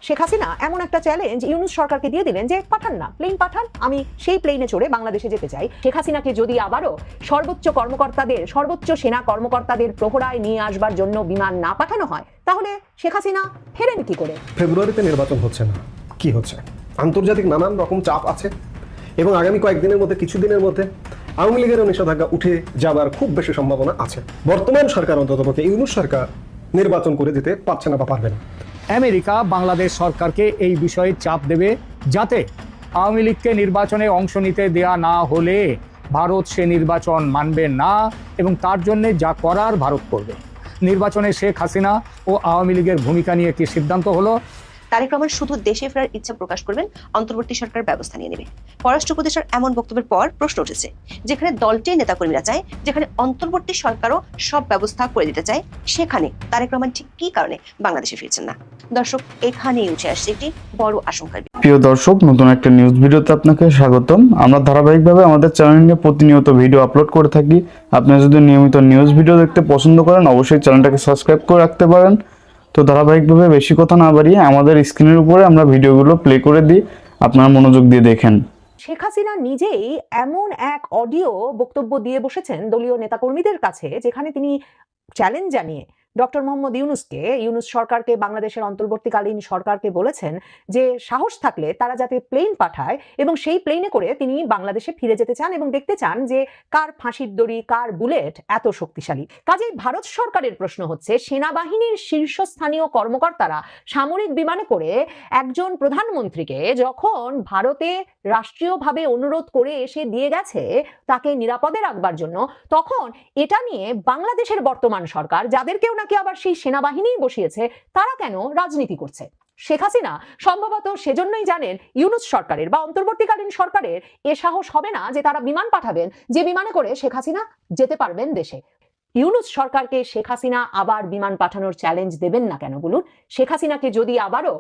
শেখ হাসিনা এমন একটা চ্যালেঞ্জ ইউনূস সরকারকে দিয়ে দিলেন যে পাঠান না, প্লেন পাঠান, আমি সেই প্লেনে চড়ে বাংলাদেশে যেতে চাই। শেখ হাসিনাকে যদি আবারও সর্বোচ্চ সেনা কর্মকর্তাদের প্রহরায় নিয়ে আসবার জন্য বিমান না পাঠানো হয়, তাহলে শেখ হাসিনা ফেরেন কি করে? ফেব্রুয়ারিতে নির্বাচন হচ্ছে না, কি হচ্ছে? আন্তর্জাতিক নানান রকম চাপ আছে এবং আগামী কয়েকদিনের মধ্যে, কিছুদিনের মধ্যে আওয়ামী লীগেরও নিষেধাজ্ঞা উঠে যাবার খুব বেশি সম্ভাবনা আছে। বর্তমান সরকার অন্ততপক্ষে ইউনূস সরকার নির্বাচন করে দিতে পারছে না বা পারবে না। আমেরিকা বাংলাদেশ সরকারকে এই বিষয়ে চাপ দেবে যাতে আওয়ামী লীগকে নির্বাচনে অংশ নিতে দেয়া না হলে ভারত সে নির্বাচন মানবে না এবং তার জন্য যা করার ভারত করবে। নির্বাচনে শেখ হাসিনা ও আওয়ামী লীগের ভূমিকা নিয়ে কি সিদ্ধান্ত হলো? তারেক রহমান শুধু দেশে ফেরার ইচ্ছা প্রকাশ করবেন, অন্তর্বর্তী সরকার ব্যবস্থা নিয়ে নেবে। পররাষ্ট্র উপদেষ্টার এমন বক্তব্যের পর প্রশ্ন উঠেছে, যেখানে দলটির নেতাকর্মীরা চায়, যেখানে অন্তর্বর্তী সরকারও সব ব্যবস্থা করে দিতে চায়, সেখানে তারেক রহমান ঠিক কি কারণে বাংলাদেশে ফিরছেন না? দর্শক, এখানেই উঠে আসছে একটি বড় আশঙ্কার। প্রিয় দর্শক, নতুন একটা নিউজ ভিডিওতে আপনাকে স্বাগতম। আমরা ধারাবাহিকভাবে আমাদের চ্যানেলে প্রতিনিয়ত ভিডিও আপলোড করে থাকি। আপনারা যদি নিয়মিত নিউজ ভিডিও দেখতে পছন্দ করেন, অবশ্যই চ্যানেলটাকে সাবস্ক্রাইব করে রাখতে পারেন। তো ধারাবাহিকভাবে বেশি কথা না বাড়িয়ে আমাদের স্ক্রিনের উপরে আমরা ভিডিওগুলো প্লে করে দিই, আপনারা মনোযোগ দিয়ে দেখেন। শেখ হাসিনা নিজেই এমন এক অডিও বক্তব্য দিয়ে বসেছেন দলীয় নেতাকর্মীদের কাছে, যেখানে তিনি চ্যালেঞ্জ জানিয়ে ডক্টর মোহাম্মদ ইউনূস সরকারকে, বাংলাদেশের অন্তর্বর্তীকালীন সরকারকে বলেছেন যে সাহস থাকলে তারা যাতে প্লেন পাঠায় এবং সেই প্লেনে করে তিনি বাংলাদেশে ফিরে যেতে চান এবং দেখতে চান যে কার ফাঁসির দড়ি, কার বুলেট এত শক্তিশালী। কাজেই ভারত সরকারের প্রশ্ন হচ্ছে, সেনাবাহিনীর শীর্ষস্থানীয় কর্মকর্তারা সামরিক বিমানে করে একজন প্রধানমন্ত্রীকে যখন ভারতে রাষ্ট্রীয়ভাবে অনুরোধ করে এসে দিয়ে গেছে তাকে নিরাপদে রাখবার জন্য, তখন এটা নিয়ে বাংলাদেশের বর্তমান সরকার, যাদেরকেও নাকি আবার সেই সেনাবাহিনী বসিয়েছে, তারা কেন রাজনীতি করছে? শেখ হাসিনা সম্ভবত সেজন্যই জানেন ইউনূস সরকারের বা অন্তর্বর্তীকালীন সরকারের এ সাহস হবে না যে তারা বিমান পাঠাবেন যে বিমানে করে শেখ হাসিনা যেতে পারবেন দেশে। ইউনূস সরকারকে শেখ হাসিনা আবার বিমান পাঠানোর চ্যালেঞ্জ দেবেন না কেন বলুন? শেখ হাসিনাকে যদি আবারও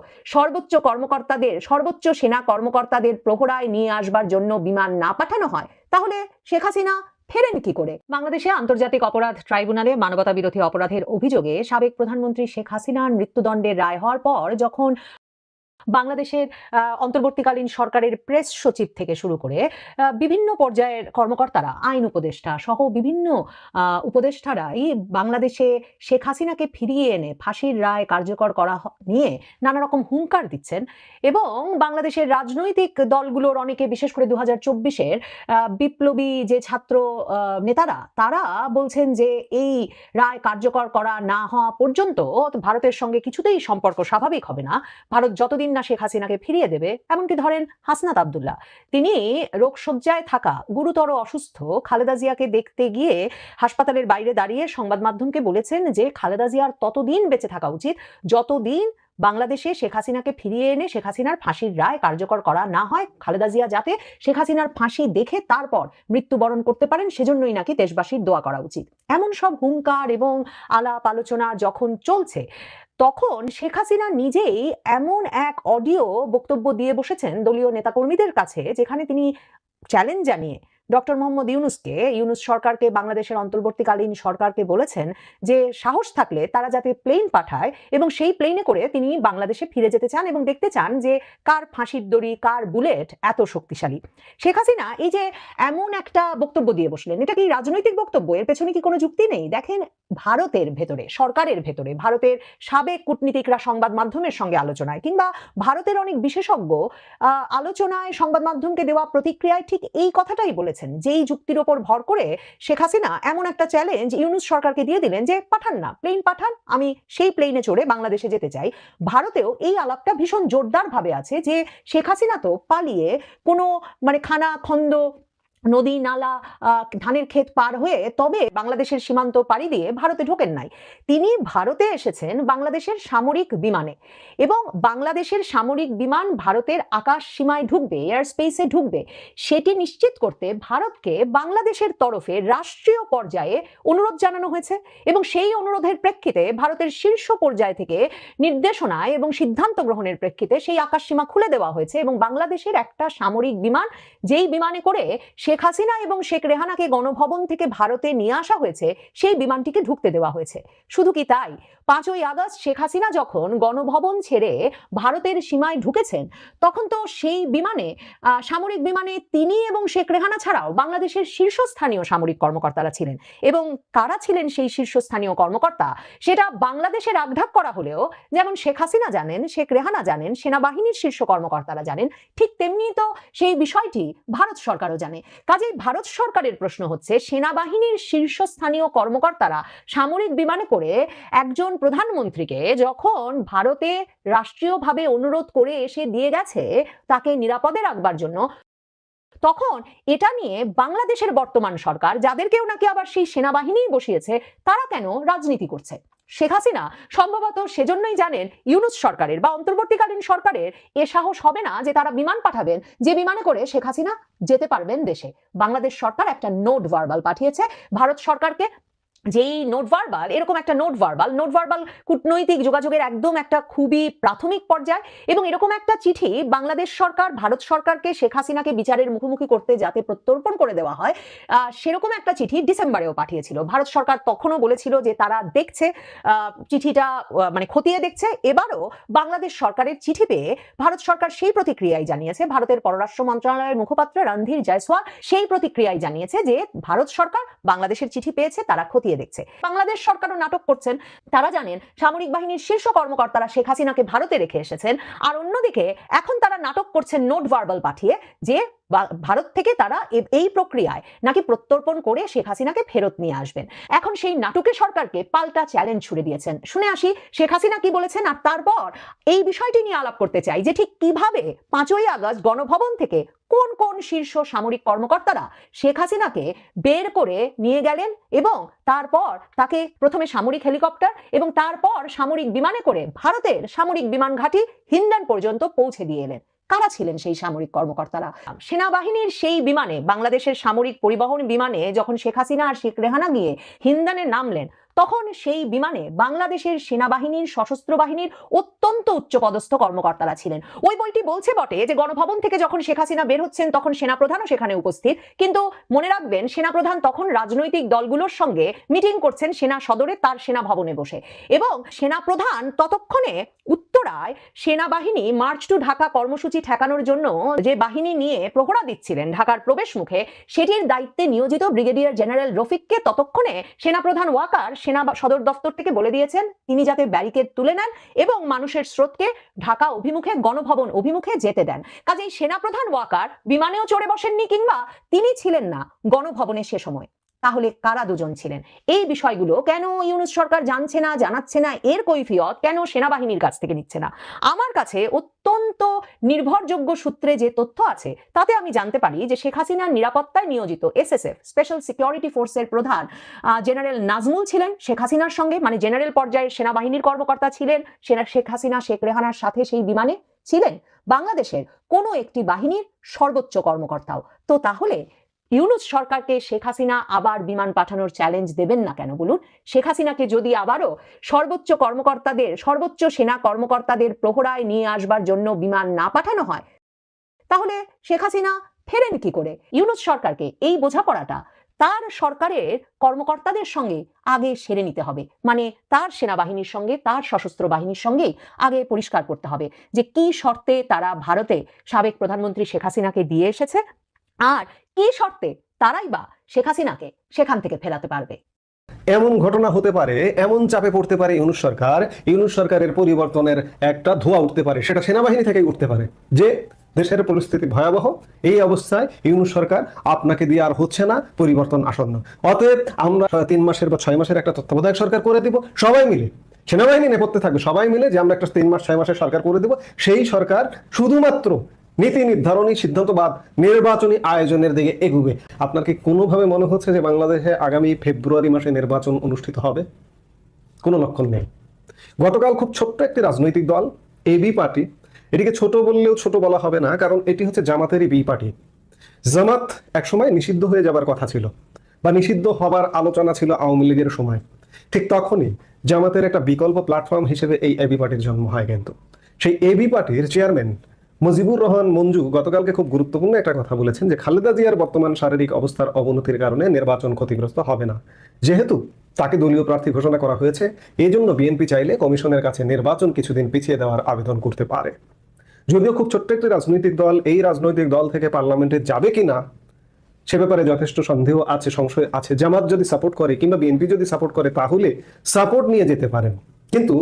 সর্বোচ্চ সেনা কর্মকর্তাদের প্রহরায় নিয়ে আসবার জন্য বিমান না পাঠানো হয়, তাহলে শেখ হাসিনা ফেরেন কি করে? বাংলাদেশে আন্তর্জাতিক অপরাধ ট্রাইব্যুনালে মানবতা বিরোধী অপরাধের অভিযোগে সাবেক প্রধানমন্ত্রী শেখ হাসিনার মৃত্যুদণ্ডের রায় হওয়ার পর যখন বাংলাদেশের অন্তর্বর্তীকালীন সরকারের প্রেস সচিব থেকে শুরু করে বিভিন্ন পর্যায়ের কর্মকর্তারা, আইন উপদেষ্টা সহ বিভিন্ন উপদেষ্টারাই বাংলাদেশে শেখ হাসিনাকে ফিরিয়ে এনে ফাঁসির রায় কার্যকর করা নিয়ে নানা রকম হুঙ্কার দিচ্ছেন এবং বাংলাদেশের রাজনৈতিক দলগুলোর অনেকে, বিশেষ করে 2024-এর বিপ্লবী যে ছাত্র নেতারা, তারা বলছেন যে এই রায় কার্যকর করা না হওয়া পর্যন্ত ভারতের সঙ্গে কিছুতেই সম্পর্ক স্বাভাবিক হবে না। ভারত যতদিন না শেখ হাসিনাকে ফিরিয়ে দেবে, এমনকি ধরেন হাসনাত আব্দুল্লাহ, তিনি রোগশয্যায় থাকা গুরুতর অসুস্থ খালেদা জিয়াকে দেখতে গিয়ে হাসপাতালের বাইরে দাঁড়িয়ে সংবাদ মাধ্যমকে বলেছেন যে খালেদা জিয়ার ততদিন বেঁচে থাকা উচিত যতদিন বাংলাদেশে শেখ হাসিনাকে ফিরিয়ে এনে শেখ হাসিনার ফাঁসির রায় কার্যকর করা না হয়। খালেদা জিয়া যাতে শেখ হাসিনার ফাঁসি দেখে তারপর মৃত্যুবরণ করতে পারেন, সেজন্যই নাকি দেশবাসীর দোয়া করা উচিত। এমন সব হুঙ্কার এবং আলাপ আলোচনা যখন চলছে, তখন শেখ হাসিনা নিজেই এমন এক অডিও বক্তব্য দিয়ে বসেছেন দলীয় নেতাকর্মীদের কাছে, যেখানে তিনি চ্যালেঞ্জ জানিয়ে ডক্টর মোহাম্মদ ইউনূস সরকারকে, বাংলাদেশের অন্তর্বর্তীকালীন সরকারকে বলেছেন যে সাহস থাকলে তারা যাতে প্লেন পাঠায় এবং সেই প্লেনে করে তিনি বাংলাদেশে ফিরে যেতে চান এবং দেখতে চান যে কার ফাঁসির দড়ি, কার বুলেট এত শক্তিশালী। শেখ হাসিনা এই যে এমন একটা বক্তব্য দিয়ে বসলেন, এটা কি রাজনৈতিক বক্তব্য? এর পেছনে কি কোনো যুক্তি নেই? দেখেন, ভারতের ভেতরে, সরকারের ভেতরে, ভারতের সাবেক কূটনীতিকরা সংবাদ মাধ্যমের সঙ্গে আলোচনায়, কিংবা ভারতের অনেক বিশেষজ্ঞ আলোচনায় সংবাদ মাধ্যমকে দেওয়া প্রতিক্রিয়ায় ঠিক এই কথাটাই বলেছেন, যেই যুক্তির ওপর ভর করে শেখ হাসিনা এমন একটা চ্যালেঞ্জ ইউনূস সরকারকে দিয়ে দিলেন যে পাঠান না, প্লেন পাঠান, আমি সেই প্লেনে চড়ে বাংলাদেশে যেতে চাই। ভারতেও এই আলাপটা ভীষণ জোরদার ভাবে আছে যে শেখ হাসিনা তো পালিয়ে কোনো খানা খন্দ, নদী নালা, ধানের ক্ষেত পার হয়ে তবে বাংলাদেশের সীমান্ত পাড়ি দিয়ে ভারতে ঢোকেন নাই। তিনি ভারতে এসেছেন বাংলাদেশের সামরিক বিমানে, এবং বাংলাদেশের সামরিক বিমান ভারতের আকাশ সীমায় ঢুকবে, এয়ার স্পেসে ঢুকবে, সেটি নিশ্চিত করতে ভারতকে বাংলাদেশের তরফে রাষ্ট্রীয় পর্যায়ে অনুরোধ জানানো হয়েছে এবং সেই অনুরোধের প্রেক্ষিতে ভারতের শীর্ষ পর্যায় থেকে নির্দেশনায় এবং সিদ্ধান্ত গ্রহণের প্রেক্ষিতে সেই আকাশ সীমা খুলে দেওয়া হয়েছে এবং বাংলাদেশের একটা সামরিক বিমান, যেই বিমানে করে শেখ শেখ হাসিনা এবং শেখ রেহানাকে গণভবন থেকে ভারতে নিয়ে আসা হয়েছে, সেই বিমানটিকে ঢুকতে দেওয়া হয়েছে। শুধু কি তাই, 5ই আগস্ট শেখ হাসিনা যখন গণভবন ছেড়ে ভারতের সীমায় ঢুকেছেন, তখন তো সেই বিমানে সামরিক বিমানে তিনি এবং শেখ রেহানা ছাড়াও বাংলাদেশের শীর্ষস্থানীয় সামরিক কর্মকর্তারা ছিলেন। এবং কারা ছিলেন সেই শীর্ষস্থানীয় কর্মকর্তা, সেটা বাংলাদেশের আগঢাক করা হলেও যেমন শেখ হাসিনা জানেন, শেখ রেহানা জানেন, সেনাবাহিনীর শীর্ষ কর্মকর্তারা জানেন, ঠিক তেমনি তো সেই বিষয়টি ভারত সরকারও জানে। কাজেই ভারত সরকারের প্রশ্ন হচ্ছে, সেনাবাহিনীর শীর্ষস্থানীয় কর্মকর্তারা সামরিক বিমানে করে একজন প্রধানমন্ত্রীকে যখন ভারতে রাষ্ট্রীয়ভাবে অনুরোধ করে এসে দিয়ে গেছে তাকে নিরাপদে রাখবার জন্য, তখন এটা নিয়ে বাংলাদেশের বর্তমান সরকার, যাদেরকেও নাকি আবার সেই সেনাবাহিনীই বসিয়েছে, তারা কেন রাজনীতি করছে? শেখ হাসিনা সম্ভবত সেজন্যই জানেন ইউনূস সরকারের বা অন্তর্বর্তীকালীন সরকারের এ সাহস হবে না যে তারা বিমান পাঠাবেন যে বিমানে করে শেখ হাসিনা যেতে পারবেন দেশে। বাংলাদেশ সরকার একটা নোট ভার্বাল পাঠিয়েছে ভারত সরকারকে, যেই নোট ভার্বাল, এরকম একটা নোট ভার্বাল কূটনৈতিক যোগাযোগের একদম একটা খুবই প্রাথমিক পর্যায়, এবং এরকম একটা চিঠি বাংলাদেশ সরকার ভারত সরকারকে শেখ হাসিনাকে বিচারের মুখোমুখি করতে যাতে প্রত্যর্পণ করে দেওয়া হয়, সেরকম একটা চিঠি ডিসেম্বরেও পাঠিয়েছিল ভারত সরকার। তখনও বলেছিল যে তারা দেখছে, চিঠিটা মানে খতিয়ে দেখছে। এবারও বাংলাদেশ সরকারের চিঠি পেয়ে ভারত সরকার সেই প্রতিক্রিয়াই জানিয়েছে, ভারতের পররাষ্ট্র মন্ত্রণালয়ের মুখপাত্র রণধীর জয়সওয়াল সেই প্রতিক্রিয়াই জানিয়েছে যে ভারত সরকার বাংলাদেশের চিঠি পেয়েছে, তারা খতিয়ে দেখছে। বাংলাদেশ সরকারও নাটক করছেন, তারা জানেন সামরিক বাহিনীর শীর্ষ কর্মকর্তারা শেখ হাসিনাকে ভারতে রেখে এসেছেন, আর অন্যদিকে এখন তারা নাটক করছেন নোট ভার্বাল পাঠিয়ে যে ভারত থেকে তারা এই প্রক্রিয়ায় নাকি প্রত্যর্পণ করে শেখ হাসিনাকে ফেরত নিয়ে আসবেন। এখন সেই নাটকে সরকারকে পাল্টা চ্যালেঞ্জ ছুড়ে দিয়েছেন। শুনে আসি শেখ হাসিনা কি বলেছেন, আর তারপর এই বিষয়টি নিয়ে আলাপ করতে চাই যে ঠিক কিভাবে 5ই আগস্ট গণভবন থেকে কোন কোন শীর্ষ সামরিক কর্মকর্তারা শেখ হাসিনাকে বের করে নিয়ে গেলেন এবং তারপর তাকে প্রথমে সামরিক হেলিকপ্টার এবং তারপর সামরিক বিমানে করে ভারতের সামরিক বিমান ঘাঁটি হিন্ডন পর্যন্ত পৌঁছে দিয়ে এলেন। কারা ছিলেন সেই সামরিক কর্মকর্তারা? সেনাবাহিনীর সেই বিমানে, বাংলাদেশের সামরিক পরিবহন বিমানে যখন শেখ হাসিনা আর শেখ রেহানা গিয়ে হিন্ডনে নামলেন, তখন সেই বিমানে বাংলাদেশের সেনাবাহিনীর সশস্ত্র বাহিনীর অত্যন্ত উচ্চপদস্থ কর্মকর্তারা ছিলেন। ওই বইটি বলছে বটে যে গণভবন থেকে যখন শেখ হাসিনা বের হচ্ছেন তখন সেনাপ্রধানও সেখানে উপস্থিত, কিন্তু মনে রাখবেন সেনাপ্রধান তখন রাজনৈতিক দলগুলোর সঙ্গে মিটিং করছেন সেনা সদরে, তার সেনা ভবনে বসে, এবং সেনাপ্রধান ততক্ষণে উত্তরায় সেনাবাহিনী মার্চ টু ঢাকা কর্মসূচি ঠেকানোর জন্য যে বাহিনী নিয়ে প্রহরা দিচ্ছিলেন ঢাকার প্রবেশ মুখে, সেটির দায়িত্বে নিয়োজিত ব্রিগেডিয়ার জেনারেল রফিককে ততক্ষণে সেনাপ্রধান ওয়াকার সেনা সদর দপ্তর থেকে বলে দিয়েছেন তিনি যাতে ব্যারিকেড তুলে নেন এবং মানুষের স্রোতকে ঢাকা অভিমুখে, গণভবন অভিমুখে যেতে দেন। কাজেই সেনাপ্রধান ওয়াকার বিমানেও চড়ে বসেননি কিংবা তিনি ছিলেন না গণভবনে সে সময়। তাহলে কারা দুজন ছিলেন? এই বিষয়গুলো কেন ইউনূস সরকার জানছে না, জানাচ্ছে না, এর কৈফিয়ত কেন সেনাবাহিনীর কাছ থেকে নিচ্ছে না? আমার কাছে অত্যন্ত নির্ভরযোগ্য সূত্রে যে তথ্য আছে তাতে আমি জানতে পারি যে শেখ হাসিনার নিরাপত্তায় নিয়োজিত SSF স্পেশাল সিকিউরিটি ফোর্সের প্রধান জেনারেল নাজমুল ছিলেন শেখ হাসিনার সঙ্গে, মানে জেনারেল পর্যায়ের সেনাবাহিনীর কর্মকর্তা ছিলেন। শেখ হাসিনা শেখ রেহানার সাথে সেই বিমানে ছিলেন বাংলাদেশের কোনো একটি বাহিনীর সর্বোচ্চ কর্মকর্তাও। তো তাহলে ইউনূস সরকারকে শেখ হাসিনা আবার বিমান পাঠানোর চ্যালেঞ্জ দেবেন না কেন বলুন? শেখ হাসিনাকে যদি আবারও সর্বোচ্চ কর্মকর্তাদের, সর্বোচ্চ সেনা কর্মকর্তাদের প্রহরায় নিয়ে আসবার জন্য বিমান না পাঠানো হয়, তাহলে শেখ হাসিনা ফেরেন কি করে? ইউনূস সরকারকে এই বোঝাপড়াটা তার সরকারের কর্মকর্তাদের সঙ্গে আগে সেরে নিতে হবে, মানে তার সেনাবাহিনীর সঙ্গে, তার সশস্ত্র বাহিনীর সঙ্গেই আগে পরিষ্কার করতে হবে যে কি শর্তে তারা ভারতে সাবেক প্রধানমন্ত্রী শেখ হাসিনাকে দিয়ে এসেছে, আর কি শর্তে তারাই বা শেখ হাসিনাকে সেখান থেকে ফেরাতে পারবে। এমন ঘটনা হতে পারে, এমন চাপে পড়তে পারে ইউনূস সরকারের পরিবর্তনের একটা ধোঁয়া উঠতে পারে, সেটা সেনাবাহিনী থেকেই উঠতে পারে যে দেশের পরিস্থিতি ভয়াবহ, এই অবস্থায় ইউনূস সরকার আপনাকে দিয়ে আর হচ্ছে না, পরিবর্তন আসন্ন, অতএব আমরা 3 মাসের বা 6 মাসের একটা তত্ত্বাবধায়ক সরকার করে দিব, সবাই মিলে সেনাবাহিনী নেপথ্যে থাকবে, সবাই মিলে যে আমরা একটা 3 মাস 6 মাসের সরকার করে দিব। সেই সরকার শুধুমাত্র নীতি নির্ধারণী, সিদ্ধান্তবাদ, নির্বাচনী আয়োজনের দিকে এগুবে। আপনার কি কোনোভাবে মনে হচ্ছে যে বাংলাদেশে আগামী ফেব্রুয়ারি মাসে নির্বাচন অনুষ্ঠিত হবে? কোনো লক্ষণ নেই। গতকাল খুব ছোট্ট একটি রাজনৈতিক দল এবি পার্টি, এটিকে ছোট বললেও ছোট বলা হবে না, কারণ এটি হচ্ছে জামাতেরই বি পার্টি। জামাত একসময় নিষিদ্ধ হয়ে যাবার কথা ছিল বা নিষিদ্ধ হবার আলোচনা ছিল আওয়ামী লীগের সময়, ঠিক তখনই জামাতের একটা বিকল্প প্ল্যাটফর্ম হিসেবে এই এবি পার্টির জন্ম হয়। কিন্তু সেই এবি পার্টির চেয়ারম্যান মুজিবুর রহমান মঞ্জু গতকালকে খুব গুরুত্বপূর্ণ একটা কথা বলেছেন যে খালেদা জিয়ার বর্তমান শারীরিক অবস্থার অবনতির কারণে নির্বাচন ক্ষতিগ্রস্ত হবে না, যেহেতু তাকে দলীয় প্রার্থী ঘোষণা করা হয়েছে। এই জন্য বিএনপি চাইলে কমিশনের কাছে নির্বাচন কিছুদিন পিছিয়ে দেওয়ার আবেদন করতে পারে। যদিও খুব ছোট্ট একটি রাজনৈতিক দল এই রাজনৈতিক দল থেকে পার্লামেন্টে যাবে কিনা সে ব্যাপারে যথেষ্ট সন্দেহ আছে, সংশয় আছে। জামাত যদি সাপোর্ট করে কিংবা বিএনপি যদি সাপোর্ট করে তাহলে সাপোর্ট নিয়ে যেতে পারেন, কিন্তু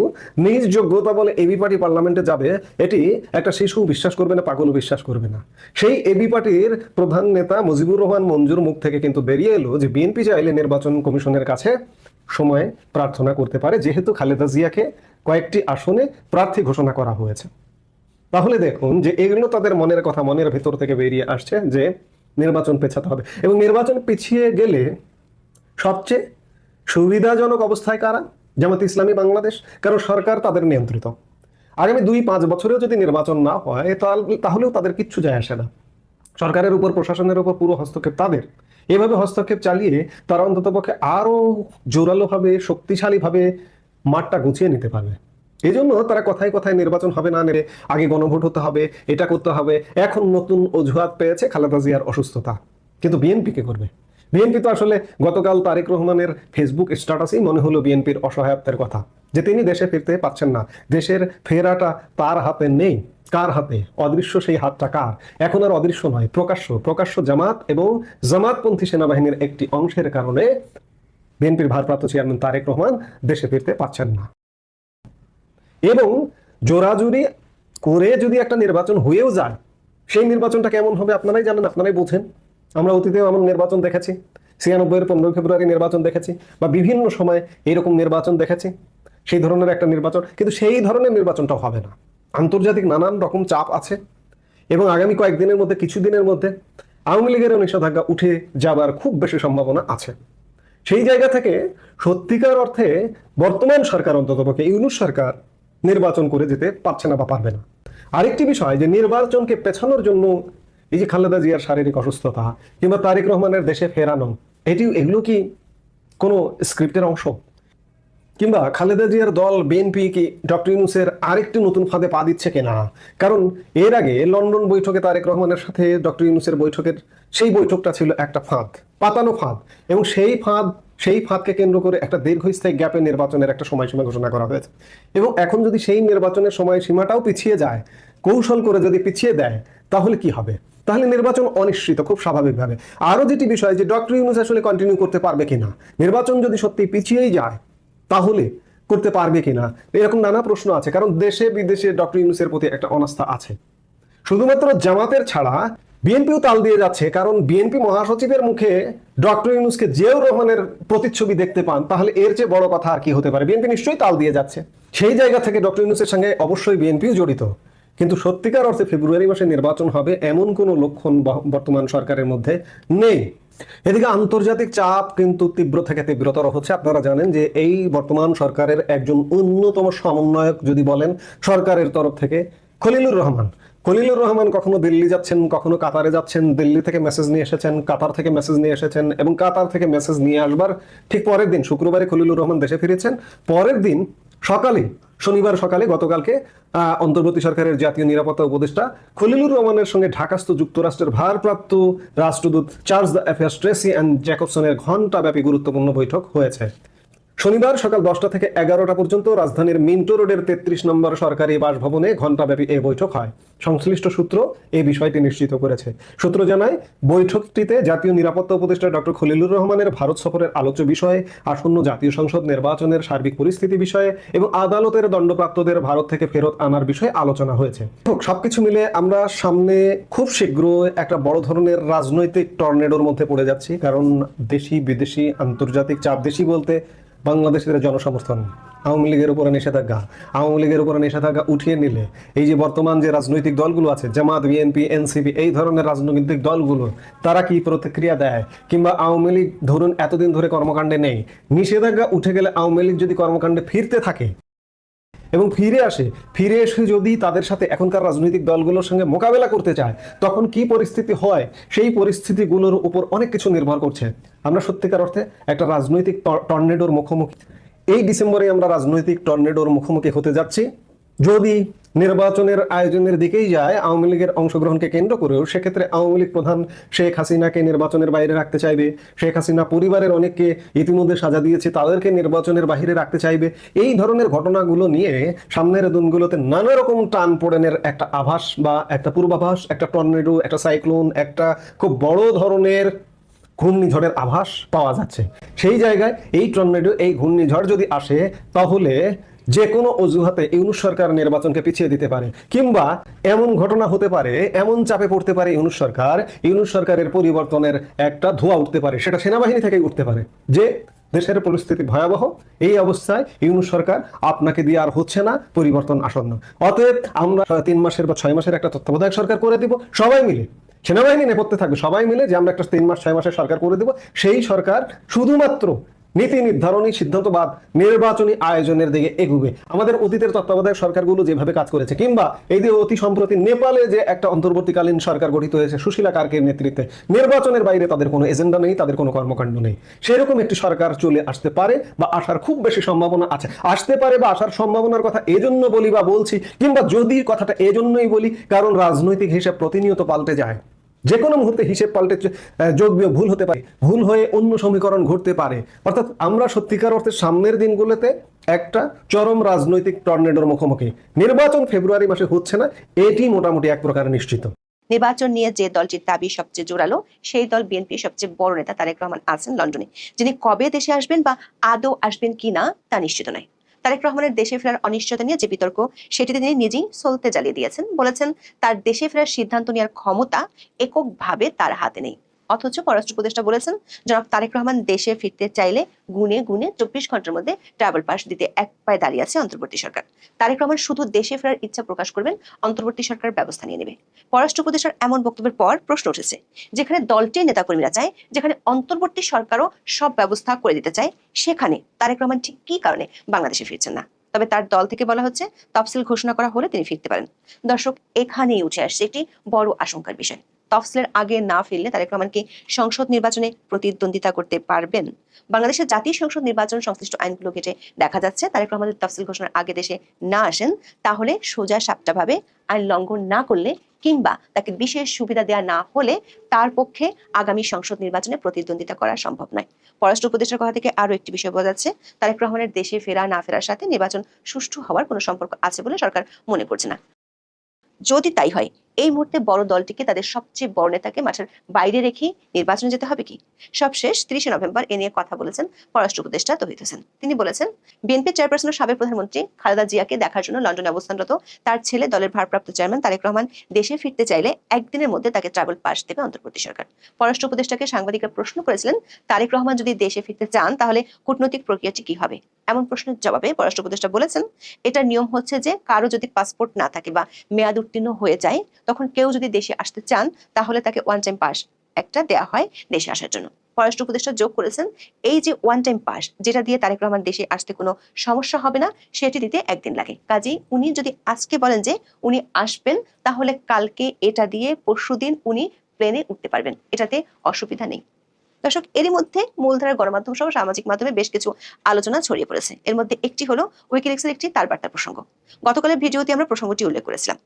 নিজ যোগ্যতা বলে এবি পার্টি পার্লামেন্টে যাবে এটি একটা শিশু বিশ্বাস করবে না, পাগলও বিশ্বাস করবে না। সেই এবি পার্টির প্রধান নেতা মুজিবুর রহমান মঞ্জুর মুখ থেকে কিন্তু বেরিয়ে এলো যে বিএনপি চাইলে নির্বাচন কমিশনের কাছে সময় প্রার্থনা করতে পারে, যেহেতু খালেদা জিয়াকে কয়েকটি আসনে প্রার্থী ঘোষণা করা হয়েছে। তাহলে দেখুন যে এগুলো তাদের মনের কথা মনের ভেতর থেকে বেরিয়ে আসছে যে নির্বাচন পেছাতে হবে, এবং নির্বাচন পিছিয়ে গেলে সবচেয়ে সুবিধাজনক অবস্থায় কারা? জামাত ইসলামী বাংলাদেশ, কারণ সরকার তাদের নিয়ন্ত্রিত। আগামী 2-5 বছরেও যদি নির্বাচন না হয় তাহলেও তাদের কিচ্ছু যায় আসে না। সরকারের উপর, প্রশাসনের উপর পুরো হস্তক্ষেপ তাদের। এভাবে হস্তক্ষেপ চালিয়ে তারা অন্ততপক্ষে আরো জোরালোভাবে, শক্তিশালীভাবে মাঠটা গুছিয়ে নিতে পারবে। এই জন্য তারা কথায় কথায় নির্বাচন হবে না নেড়ে আগে গণভোট হতে হবে, এটা করতে হবে। এখন নতুন অজুহাত পেয়েছে খালেদা জিয়ার অসুস্থতা, কিন্তু বিএনপি কে করবে? বিএনপি তো আসলে গতকাল তারেক রহমানের ফেসবুক স্ট্যাটাসেই মনে হলো বিএনপির অসহায়ত্বের কথা, যে তিনি দেশে ফিরতে পারছেন না। দেশের ফেরাটা তার হাতে নেই, কার হাতে? অদৃশ্য সেই হাতটা কার? এখন আর অদৃশ্য নয়, প্রকাশ্য জামাত এবং জামাতপন্থী সেনাবাহিনীর একটি অংশের কারণে বিএনপির ভারপ্রাপ্ত চেয়ারম্যান তারেক রহমান দেশে ফিরতে পারছেন না। এবং জোরাজুরি করে যদি একটা নির্বাচন হয়েও যায়, সেই নির্বাচনটা কেমন হবে আপনারাই জানেন, আপনারাই বোঝেন। আমরা অতীতেও এমন নির্বাচন দেখেছি, 96-এর 15 ফেব্রুয়ারি নির্বাচন দেখেছি, বা বিভিন্ন সময় এরকম নির্বাচন দেখেছি, সেই ধরনের একটা নির্বাচন। কিন্তু সেই ধরনের নির্বাচনটাও হবে না। আন্তর্জাতিক নানান রকম চাপ আছে, এবং আগামী কয়েকদিনের মধ্যে, কিছুদিনের মধ্যে আওয়ামী লীগেরও নিষেধাজ্ঞা উঠে যাবার খুব বেশি সম্ভাবনা আছে। সেই জায়গা থেকে সত্যিকার অর্থে বর্তমান সরকার, অন্ততপক্ষে ইউনূস সরকার, নির্বাচন করে যেতে পারছে না বা পারবে না। আরেকটি বিষয় যে নির্বাচনকে পেছানোর জন্য এই যে খালেদা জিয়ার শারীরিক অসুস্থতা কিংবা তারেক রহমানের দেশে ফেরানো, এগুলো কি কোনো স্ক্রিপ্টের অংশ? কিংবা খালেদা জিয়ার দল বিএনপি কি ডক্টর ইউনূসের আরেকটি নতুন ফাঁদে পা দিচ্ছে কিনা? কারণ এর আগে লন্ডন বৈঠকে তারেক রহমানের সাথে ডক্টর ইউনূসের বৈঠকের সেই বৈঠকটা ছিল একটা ফাঁদ, পাতানো ফাঁদ, এবং সেই ফাঁদকে কেন্দ্র করে একটা দীর্ঘস্থায়ী গ্যাপে নির্বাচনের একটা সময়সীমা ঘোষণা করা হয়েছে। এবং এখন যদি সেই নির্বাচনের সময়সীমাটাও পিছিয়ে যায়, কৌশল করে যদি পিছিয়ে দেয়, তাহলে কি হবে? তাহলে নির্বাচন অনিশ্চিত, খুব স্বাভাবিকভাবে। আরো যেটি বিষয় যে ডক্টর ইউনূস আসলে কন্টিনিউ করতে পারবে কিনা, নির্বাচন যদি সত্যি পিছিয়েই যায় তাহলে করতে পারবে কিনা, এরকম নানা প্রশ্ন আছে। কারণ দেশে বিদেশে ডক্টর ইউনূসের প্রতি একটা অনাস্থা আছে। শুধুমাত্র জামাতের ছাড়া বিএনপিও তাল দিয়ে যাচ্ছে, কারণ বিএনপি মহাসচিবের মুখে ডক্টর ইউনূসকে জিয়াউর রহমানের প্রতিচ্ছবি দেখতে পান, তাহলে এর চেয়ে বড় কথা আর কি হতে পারে? বিএনপি নিশ্চয়ই তাল দিয়ে যাচ্ছে। সেই জায়গা থেকে ডক্টর ইউনূসের সঙ্গে অবশ্যই বিএনপিও জড়িত, কিন্তু সত্যিকার অর্থে ফেব্রুয়ারি মাসে নির্বাচন হবে এমন কোনো লক্ষণ বর্তমান সরকারের মধ্যে নেই। এদিকে আন্তর্জাতিক চাপ কিন্তু তীব্র থেকে তীব্রতর হচ্ছে। আপনারা জানেন যে এই বর্তমান সরকারের একজন অন্যতম সমন্বয়ক যদি বলেন সরকারের তরফ থেকে, খলিলুর রহমান কখনো দিল্লি যাচ্ছেন, কখনো কাতারে যাচ্ছেন, দিল্লি থেকে মেসেজ নিয়ে এসেছেন, কাতার থেকে মেসেজ নিয়ে এসেছেন, এবং কাতার থেকে মেসেজ নিয়ে আসবার ঠিক পরের দিন শুক্রবারে খলিলুর রহমান দেশে ফিরেছেন। পরের দিন সকালে, শনিবার সকালে, গতকালকে অন্তর্বর্তী সরকারের জাতীয় নিরাপত্তা উপদেষ্টা খলিলুর রহমানের সঙ্গে ঢাকাস্থ যুক্তরাষ্ট্রের ভারপ্রাপ্ত রাষ্ট্রদূত chargé d'affaires Tracy Ann জ্যাকবসনের ঘণ্টাব্যাপী গুরুত্বপূর্ণ বৈঠক হয়েছে। শনিবার সকাল 10টা থেকে 11টা পর্যন্ত রাজধানীর মিন্টো রোডের 33 নম্বর সরকারি বাসভবনে ঘণ্টাব্যাপী এই বৈঠক হয়। সংশ্লিষ্ট সূত্র এই বিষয়টি নিশ্চিত করেছে। সূত্র জানায়, বৈঠকটিতে জাতীয় নিরাপত্তা উপদেষ্টা ডক্টর খলিলুর রহমানের ভারত সফরের আলোচ্য বিষয়ে, আসন্ন জাতীয় সংসদ নির্বাচনের সার্বিক পরিস্থিতি বিষয়ে এবং আদালতের দণ্ডপ্রাপ্তদের ভারত থেকে ফেরত আনার বিষয়ে আলোচনা হয়েছে। সবকিছু মিলে আমরা সামনে খুব শীঘ্র একটা বড় ধরনের রাজনৈতিক টর্নেডোর মধ্যে পড়ে যাচ্ছি। কারণ দেশি বিদেশি আন্তর্জাতিক চাপ, দেশি বলতে বাংলাদেশের জনসমর্থন, আওয়ামী লীগের উপরে নিষেধাজ্ঞা উঠিয়ে নিলে এই যে বর্তমান যে রাজনৈতিক দলগুলো আছে, জামাত, বিএনপি, এনসিপি, এই ধরনের রাজনৈতিক দলগুলো, তারা কি প্রতিক্রিয়া দেয়? কিংবা আওয়ামী লীগ ধরুন এতদিন ধরে কর্মকাণ্ডে নেই, নিষেধাজ্ঞা উঠে গেলে আওয়ামী লীগ যদি কর্মকাণ্ডে ফিরতে থাকে এবং ফিরে এসে যদি তাদের সাথে এখনকার রাজনৈতিক দলগুলোর সঙ্গে মোকাবেলা করতে চায়, তখন কি পরিস্থিতি হয়? সেই পরিস্থিতিগুলোর উপর অনেক কিছু নির্ভর করছে। আমরা সত্যিকার অর্থে একটা রাজনৈতিক টর্নেডোর মুখোমুখি। এই ডিসেম্বরে আমরা রাজনৈতিক টর্নেডোর মুখোমুখি হতে যাচ্ছি। যদি নির্বাচনের আয়োজনের দিকেই যায় আওয়ামী লীগের অংশগ্রহণকে কেন্দ্র করেও, সেক্ষেত্রে আওয়ামী লীগ প্রধান শেখ হাসিনাকে নির্বাচনের বাইরে রাখতে চাইবে। শেখ হাসিনা পরিবারের অনেককে ইতিমধ্যে সাজা দিয়েছে, তাদেরকে নির্বাচনের বাইরে রাখতে চাইবে। এই ধরনের ঘটনাগুলো নিয়ে সামনের দিনগুলোতে নানা রকম টান পোড়েনের একটা আভাস বা একটা পূর্বাভাস, একটা টর্নেডো, একটা সাইক্লোন, একটা খুব বড় ধরনের ঘূর্ণিঝড়ের আভাস পাওয়া যাচ্ছে। সেই জায়গায় এই টর্নেডো, এই ঘূর্ণিঝড় যদি আসে, তাহলে যে কোনো অজুহাতে ইউনূস সরকার নির্বাচনকে পিছিয়ে দিতে পারে, কিংবা এমন ঘটনা হতে পারে, এমন চাপে পড়তে পারে ইউনূস সরকারের পরিবর্তনের একটা ধোঁয়া উঠতে পারে, সেটা সেনাবাহিনী থেকেই উঠতে পারে, যে দেশের পরিস্থিতি ভয়াবহ, এই অবস্থায় ইউনূস সরকার আপনাকে দিয়ে আর হচ্ছে না, পরিবর্তন আসন্ন, অতএব আমরা 3 মাসের বা 6 মাসের একটা তত্ত্বাবধায়ক সরকার করে দিব, সবাই মিলে সেনাবাহিনী নেপথ্যে থাকবে, সবাই মিলে যে আমরা একটা 3 মাস 6 মাসের সরকার করে দেব। সেই সরকার শুধুমাত্র নীতি নির্ধারণী, সিদ্ধান্তবাদ, নির্বাচনী আয়োজনের দিকে এগুবে। আমাদের অতীতের তত্ত্বাবধায়ক সরকারগুলো যেভাবে কাজ করেছে, কিংবা এই যে অতি সম্প্রতি নেপালে যে একটা অন্তর্বর্তীকালীন সরকার গঠিত হয়েছে সুশীলা কার্কের নেতৃত্বে, নির্বাচনের বাইরে তাদের কোনো এজেন্ডা নেই, তাদের কোনো কর্মকাণ্ড নেই, সেরকম একটি সরকার চলে আসতে পারে বা আসার খুব বেশি সম্ভাবনা আছে। আসতে পারে বা আসার সম্ভাবনার কথা এজন্য বলি বা বলছি, কিংবা যদি কথাটা এজন্যই বলি, কারণ রাজনৈতিক হিসাব প্রতিনিয়ত পাল্টে যায়। যে কোনো মুহূর্তে হিসেব পাল্টে যোগ বিয়োগ ভুল হতে পারে, ভুল হয়ে অন্য সমীকরণ ঘটতে পারে। অর্থাৎ আমরা সত্যিকার অর্থে সামনের দিনগুলোতে একটা চরম রাজনৈতিক টর্নেডোর মুখোমুখি। নির্বাচন ফেব্রুয়ারি মাসে হচ্ছে না, এটি মোটামুটি এক প্রকার নিশ্চিত। নির্বাচন নিয়ে যে দলটির দাবি সবচেয়ে জোরালো, সেই দল বিএনপির সবচেয়ে বড় নেতা তারেক রহমান আছেন লন্ডনে। যিনি কবে দেশে আসবেন বা আদৌ আসবেন কিনা তা নিশ্চিত নয়। তারেক রহমানের দেশে ফেরার অনিশ্চয়তা নিয়ে যে বিতর্ক, সেটিতে তিনি নিজেই সলতে জ্বালিয়ে দিয়েছেন। বলেছেন তার দেশে ফেরার সিদ্ধান্ত নেওয়ার ক্ষমতা এককভাবে তার হাতে নেই। অথচ পররাষ্ট্র উপদেষ্টা বলেছেন, জনাব তারেক রহমান দেশে ফিরতে চাইলে গুনে গুনে 24 ঘন্টার মধ্যে ট্রাভেল পাস দিতে এক পায়ে দাঁড়িয়ে আছে অন্তর্বর্তী সরকার। তারেক রহমান শুধু দেশে ফেরার ইচ্ছা প্রকাশ করবেন, অন্তর্বর্তী সরকার ব্যবস্থা নিয়ে নেবে। পররাষ্ট্র উপদেষ্টার এমন বক্তব্যের পর প্রশ্ন উঠেছে, যেখানে দলটির নেতাকর্মীরা চায়, যেখানে অন্তর্বর্তী সরকারও সব ব্যবস্থা করে দিতে চায়, সেখানে তারেক রহমান ঠিক কি কারণে বাংলাদেশে ফিরছেন না? তবে তার দল থেকে বলা হচ্ছে তফসিল ঘোষণা করা হলে তিনি ফিরতে পারেন। দর্শক, এখানেই উঠে আসছে একটি বড় আশঙ্কার বিষয়। তফসিলের আগে না ফিরলে তারেক রহমান কি সংসদ নির্বাচনে প্রতিদ্বন্দ্বিতা করতে পারবেন? বাংলাদেশের জাতীয় সংসদ নির্বাচন সংশ্লিষ্ট আইনগুলো ঘেঁটে দেখা যাচ্ছে, তারেক রহমানের তফসিল ঘোষণার আগে দেশে না আসেন, তাহলে সোজা সাপটাভাবে আইন লঙ্ঘন না করলে, কিংবা তাকে বিশেষ সুবিধা দেওয়া না হলে তার পক্ষে আগামী সংসদ নির্বাচনে প্রতিদ্বন্দ্বিতা করা সম্ভব নয়। পররাষ্ট্র উপদেষ্টার কথা থেকে আরো একটি বিষয় বোঝা যাচ্ছে, তারেক রহমানের দেশে ফেরা না ফেরার সাথে নির্বাচন সুষ্ঠু হওয়ার কোনো সম্পর্ক আছে বলে সরকার মনে করছে না। যদি তাই হয়, এই মুহূর্তে বড় দলটিকে তাদের সবচেয়ে বড় নেতাকে মাঠের বাইরে রেখে নির্বাচনে যেতে হবে কি? সবশেষ 30 নভেম্বর এ নিয়ে কথা বলেছেন পররাষ্ট্র উপদেষ্টা তৌহিদ হোসেন। তিনি বলেছেন, বিএনপি চেয়ারপারসন ও সাবেক প্রধানমন্ত্রী খালেদা জিয়াকে দেখার জন্য লন্ডনে অবস্থানরত তার ছেলে দলের ভারপ্রাপ্ত চেয়ারম্যান তারেক রহমান দেশে ফিরতে চাইলে একদিনের মধ্যে তাকে ট্রাভেল পাস দেবে অন্তর্বর্তী সরকার। পররাষ্ট্র উপদেষ্টাকে সাংবাদিকরা প্রশ্ন করেছিলেন, তারেক রহমান যদি দেশে ফিরতে চান তাহলে কূটনৈতিক প্রক্রিয়াটি কি হবে? এমন প্রশ্নের জবাবে পররাষ্ট্র উপদেষ্টা বলেছেন, এটার নিয়ম হচ্ছে যে কারো যদি পাসপোর্ট না থাকে বা মেয়াদ উত্তীর্ণ হয়ে যায়, তখন কেউ যদি দেশে আসতে চান তাহলে তাকে ওয়ান টাইম পাস একটা দেয়া হয় দেশে আসার জন্য। পররাষ্ট্র উপদেষ্টা যোগ করেছেন, এই যে ওয়ান টাইম পাস, যেটা দিয়ে তারেক রহমান দেশে আসতে কোনো সমস্যা হবে না, সেটি দিতে একদিন লাগে। কাজেই উনি যদি আজকে বলেন যে উনি আসবেন, তাহলে কালকে এটা দিয়ে পরশুদিন উনি প্লেনে উঠতে পারবেন, এটাতে অসুবিধা নেই। দর্শক, এরই মধ্যে মূলধারার গণমাধ্যম সহ সামাজিক মাধ্যমে বেশ কিছু আলোচনা ছড়িয়ে পড়েছে। এর মধ্যে একটি হলো উইকিলিক্সের একটি তারবার্তার প্রসঙ্গ। গতকালের ভিডিওতে আমরা প্রসঙ্গটি উল্লেখ করেছিলাম।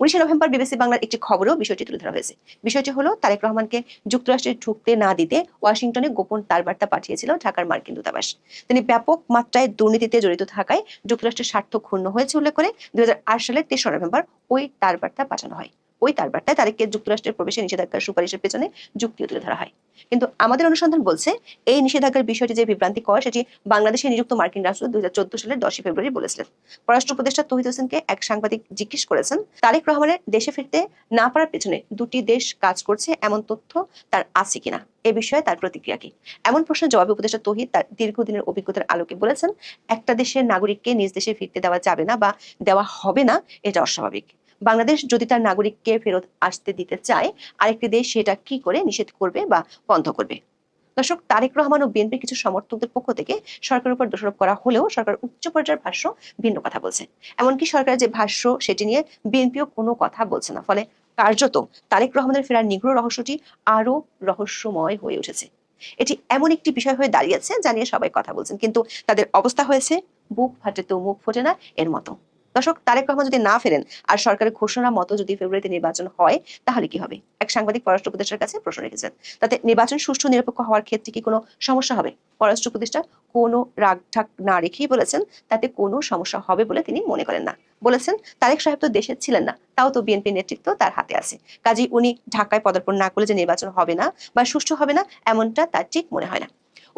19 নভেম্বর বিবিসি বাংলার একটি খবরেও বিষয়টি তুলে ধরা হয়েছে। বিষয়টি হলো, তারেক রহমানকে যুক্তরাষ্ট্রে ঢুকতে না দিতে ওয়াশিংটনে গোপন তারবার্তা পাঠিয়েছিল ঢাকার মার্কিন দূতাবাস। তিনি ব্যাপক মাত্রায় দুর্নীতিতে জড়িত থাকায় যুক্তরাষ্ট্রের স্বার্থ ক্ষুণ্ণ হয়েছে উল্লেখ করে 2008 সালের 3 নভেম্বর ওই তারবার্তা পাঠানো হয়। ওই তারবার্তায় তারেককে যুক্তরাষ্ট্রের প্রবেশে নিষেধাজ্ঞার সুপারিশের পেছনে যুক্তিও তুলে ধরা হয়। কিন্তু আমাদের অনুসন্ধান বলছে, এই নিষেধাজ্ঞার বিষয়টি যে বিভ্রান্তিকর, সেটি বাংলাদেশে নিযুক্ত মার্কিন রাষ্ট্রদূত 2014 সালের 10 ফেব্রুয়ারি বলেছিলেন। পররাষ্ট্র উপদেষ্টা তৌহিদ হোসেনকে এক সাংবাদিক জিজ্ঞেস করেছেন, তারেক রহমানের দেশে ফিরতে না পারার পেছনে দুটি দেশ কাজ করছে এমন তথ্য তার আছে কিনা, এ বিষয়ে তার প্রতিক্রিয়া কি? এমন প্রশ্নের জবাবে উপদেষ্টা তৌহিদ তার দীর্ঘদিনের অভিজ্ঞতার আলোকে বলেছেন, একটা দেশের নাগরিককে নিজ দেশে ফিরতে দেওয়া যাবে না বা দেওয়া হবে না, এটা অস্বাভাবিক। বাংলাদেশ যদি তার নাগরিককে ফেরত আসতে দিতে চায়, আরেকটি দেশ সেটা কি করে নিষেধ করবে বা বন্ধ করবে? দর্শক, তারেক রহমান ও বিএনপির কিছু সমর্থকদের পক্ষ থেকে সরকারের উপর দোষারোপ করা হলেও সরকার উচ্চ পর্যায়ের ভাষ্য ভিন্ন কথা বলছে। এমনকি সরকারের যে ভাষ্য, সেটি নিয়ে বিএনপিও কোনো কথা বলছে না। ফলে কার্যত তারেক রহমানের ফেরার নিগ্রহ রহস্যটি আরো রহস্যময় হয়ে উঠেছে। এটি এমন একটি বিষয় হয়ে দাঁড়িয়েছে যা নিয়ে সবাই কথা বলছেন, কিন্তু তাদের অবস্থা হয়েছে বুক ফাটে তো মুখ ফোটে না এর মতো। দর্শক, তারেক রহমান যদি না ফেরেন আর সরকারের ঘোষণা মতো যদি ফেব্রুয়ারিতে নির্বাচন হয় তাহলে কি হবে? এক সাংবাদিক পররাষ্ট্র উপদেষ্টার কাছে প্রশ্ন রেখেছেন। তাতে নির্বাচন সুষ্ঠু নিরপেক্ষ হওয়ার ক্ষেত্রে কি কোনো সমস্যা হবে? পররাষ্ট্র উপদেষ্টা কোনো রাগঢাক না রেখেই বলেছেন তাতে কোনো সমস্যা হবে বলে তিনি মনে করেন না। বলেছেন তারেক সাহেব তো দেশে ছিলেন না, তাও তো বিএনপি নেতৃত্ব তার হাতে আছে, কাজেই উনি ঢাকায় পদার্পণ না করলে যে নির্বাচন হবে না বা সুষ্ঠু হবে না এমনটা তার ঠিক মনে হয় না।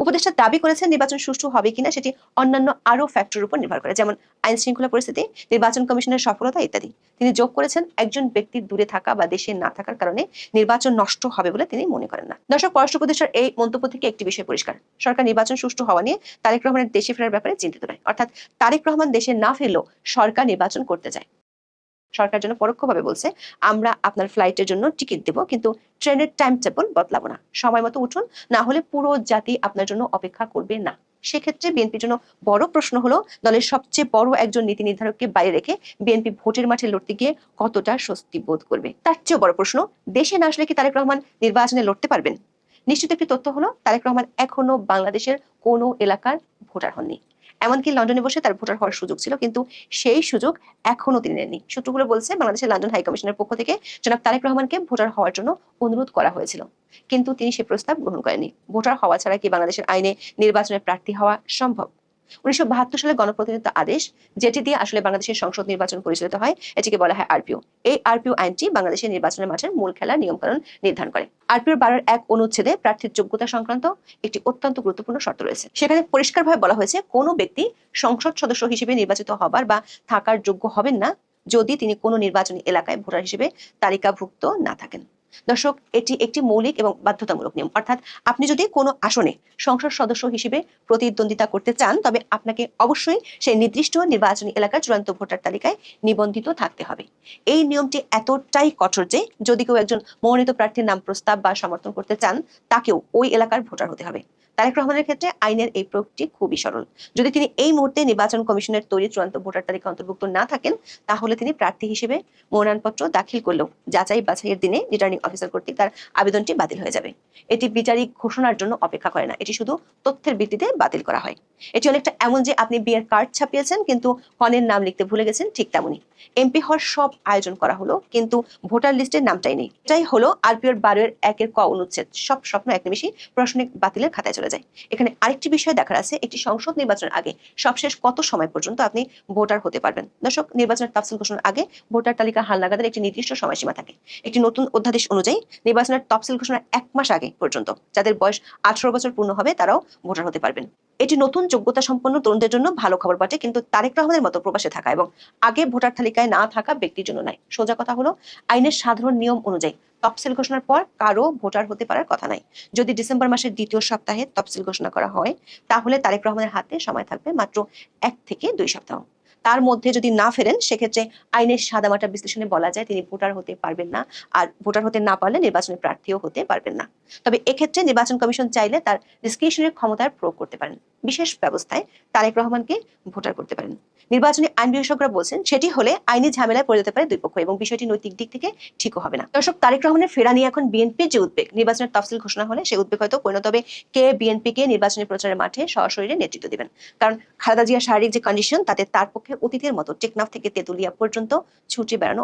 উপদেষ্টা দাবি করেছেন নির্বাচন সুষ্ঠু হবে কিনা সেটি অন্যান্য আরো ফ্যাক্টরের উপর নির্ভর করে, যেমন আইন শৃঙ্খলা পরিস্থিতি, নির্বাচন কমিশনের সফলতা ইত্যাদি। তিনি যোগ করেছেন একজন ব্যক্তির দূরে থাকা বা দেশে না থাকার কারণে নির্বাচন নষ্ট হবে বলে তিনি মনে করেন না। দর্শক, পররাষ্ট্র উপদেষ্টার এই মন্তব্য থেকে একটি বিষয় পরিষ্কার, সরকার নির্বাচন সুষ্ঠু হওয়া নিয়ে তারেক রহমানের দেশে ফেরার ব্যাপারে চিন্তিত নয়। অর্থাৎ তারেক রহমান দেশে না ফিরলেও সরকার নির্বাচন করতে চায়। সরকার জন্য পরোক্ষভাবে বলছে আমরা আপনার ফ্লাইটের জন্য টিকিট দেব, কিন্তু ট্রেনের টাইম টেবল বদলাবো না, সময় মতো উঠুন, না হলে পুরো জাতি আপনার জন্য অপেক্ষা করবে না। সেক্ষেত্রে বিএনপির জন্য বড় প্রশ্ন হলো দলের সবচেয়ে বড় একজন নীতি নির্ধারককে বাইরে রেখে বিএনপি ভোটের মাঠে লড়তে গিয়ে কতটা স্বস্তি বোধ করবে। তার চেয়েও বড় প্রশ্ন, দেশে না আসলে কি তারেক রহমান নির্বাচনে লড়তে পারবেন? নিশ্চিত একটি তথ্য হলো তারেক রহমান এখনো বাংলাদেশের কোনো এলাকার ভোটার হননি। এমনকি লন্ডনে বসে তার ভোটার হওয়ার সুযোগ ছিল, কিন্তু সেই সুযোগ এখনো তিনি নেননি। সূত্রগুলো বলছে বাংলাদেশের লন্ডন হাই কমিশনের পক্ষ থেকে জনাব তারেক রহমানকে ভোটার হওয়ার জন্য অনুরোধ করা হয়েছিল, কিন্তু তিনি সে প্রস্তাব গ্রহণ করেননি। ভোটার হওয়া ছাড়া কি বাংলাদেশের আইনে নির্বাচনের প্রার্থী হওয়া সম্ভব? 1972 সালে গণপ্রতিনিধিত্ব আদেশ, যেটি দিয়ে আসলে বাংলাদেশের সংসদ নির্বাচন পরিচালিত হয়, এটিকে বলা হয় আরপিও। এই আরপিও আইনটি বাংলাদেশের নির্বাচনের মাঠের মূল খেলার নিয়মকানুন নির্ধারণ করে। আরপিওর 12(1) অনুচ্ছেদে প্রার্থীর যোগ্যতা সংক্রান্ত একটি অত্যন্ত গুরুত্বপূর্ণ শর্ত রয়েছে। সেখানে পরিষ্কারভাবে বলা হয়েছে কোনো ব্যক্তি সংসদ সদস্য হিসেবে নির্বাচিত হবার বা থাকার যোগ্য হবেন না যদি তিনি কোনো নির্বাচনী এলাকায় ভোটার হিসেবে তালিকাভুক্ত না থাকেন। দর্শক, এটি একটি মৌলিক এবং বাধ্যতামূলক নিয়ম। অর্থাৎ আপনি যদি কোনো আসনে সংসদ সদস্য হিসেবে প্রতিদ্বন্দ্বিতা করতে চান তবে আপনাকে অবশ্যই সেই নির্দিষ্ট নির্বাচনী এলাকার চূড়ান্ত ভোটার তালিকায় নিবন্ধিত থাকতে হবে। এই নিয়মটি এতটাই কঠোর যে যদি কেউ একজন মনোনীত প্রার্থীর নাম প্রস্তাব বা সমর্থন করতে চান তাকেও ওই এলাকার ভোটার হতে হবে। তারেক রহমানের ক্ষেত্রে আইনের এই প্রয়োগটি খুবই সরল। যদি তিনি এই মুহূর্তে নির্বাচন কমিশনের তৈরি চূড়ান্ত ভোটার তালিকা অন্তর্ভুক্ত না থাকেন তাহলে তিনি প্রার্থী হিসেবে মনোনয়নপত্র দাখিল করলেও যাচাই বাছাইয়ের দিনে রিটার্নিং অফিসার কর্তৃক তার আবেদনটি বাতিল হয়ে যাবে। এটি বিচারিক ঘোষণার জন্য অপেক্ষা করে না, এটি শুধু তথ্যের ভিত্তিতে বাতিল করা হয়। এটি অনেকটা এমন যে আপনি বিয়ের কার্ড ছাপিয়েছেন কিন্তু কনের নাম লিখতে ভুলে গেছেন, ঠিক তেমনই এমপি হওয়ার সব আয়োজন করা হলো কিন্তু ভোটার লিস্টের নামটাই নেই। এটাই হলো আরপিওর 12(1) ক অনুচ্ছেদ। সব স্বপ্ন এক নিমিষেই প্রশাসনিক বাতিলের খাতায় চলে যায়। এখানে আরেকটি বিষয় দেখার আছে, একটি সংসদ নির্বাচনের আগে সবশেষ কত সময় পর্যন্ত আপনি ভোটার হতে পারবেন। দর্শক, নির্বাচনের তাফসিল ঘোষণার আগে ভোটার তালিকা হালনাগাদের একটি নির্দিষ্ট সময়সীমা থাকে। একটি নতুন অধ্যাদেশ অনুযায়ী নির্বাচনের তফসিল ঘোষণার 1 মাস আগে পর্যন্ত যাদের বয়স 18 বছর পূর্ণ হবে তারাও ভোটার হতে পারবেন। এটি নতুন যোগ্যতা সম্পন্ন তরুণদের জন্য ভালো খবর বটে, কিন্তু তারেক রহমানের মতো প্রবাসে থাকা এবং আগে ভোটার তালিকায় না থাকা ব্যক্তির জন্য নয়। সোজা কথা হলো আইনের সাধারণ নিয়ম অনুযায়ী তফসিল ঘোষণার পর কারো ভোটার হতে পারার কথা নাই। যদি ডিসেম্বর মাসের 2য় সপ্তাহে তফসিল ঘোষণা করা হয় তাহলে তারেক রহমানের হাতে সময় থাকবে মাত্র 1 থেকে 2 সপ্তাহ। তার মধ্যে যদি না ফেরেন সেক্ষেত্রে আইনের সাদামাটা বিশ্লেষণে বলা যায় তিনি ভোটার হতে পারবেন না, আর ভোটার হতে না পারলে নির্বাচনের প্রার্থীও হতে পারবেন না। তবে এক্ষেত্রে নির্বাচন কমিশন চাইলে তার ডিসক্রিশনারি ক্ষমতার প্রয়োগ করতে পারেন। বিশেষ ব্যবস্থায় তারেক রহমানকে ভোটার করতে পারেন। নির্বাচনী আইন বিশেষজ্ঞরা বলছেন সেটি হলে আইনি ঝামেলায় পড়ে যেতে পারে দুই পক্ষ এবং বিষয়টি নৈতিক দিক থেকে ঠিকও হবে না। দর্শক, তারেক রহমানের ফেরা নিয়ে এখন বিএনপির যে উদ্বেগ, নির্বাচনের তফসিল ঘোষণা হলে সেই উদ্বেগ হয়তো পরিণত হবে কে বিএনপিকে নির্বাচনী প্রচারের মাঠে সরাসরি নেতৃত্ব দিবেন। কারণ খালেদা জিয়ার শারীরিক যে কন্ডিশন তাতে তার পক্ষে অতীতের মতো টেকনাফ থেকে তেতুলিয়া পর্যন্ত ছুটে বেড়ানো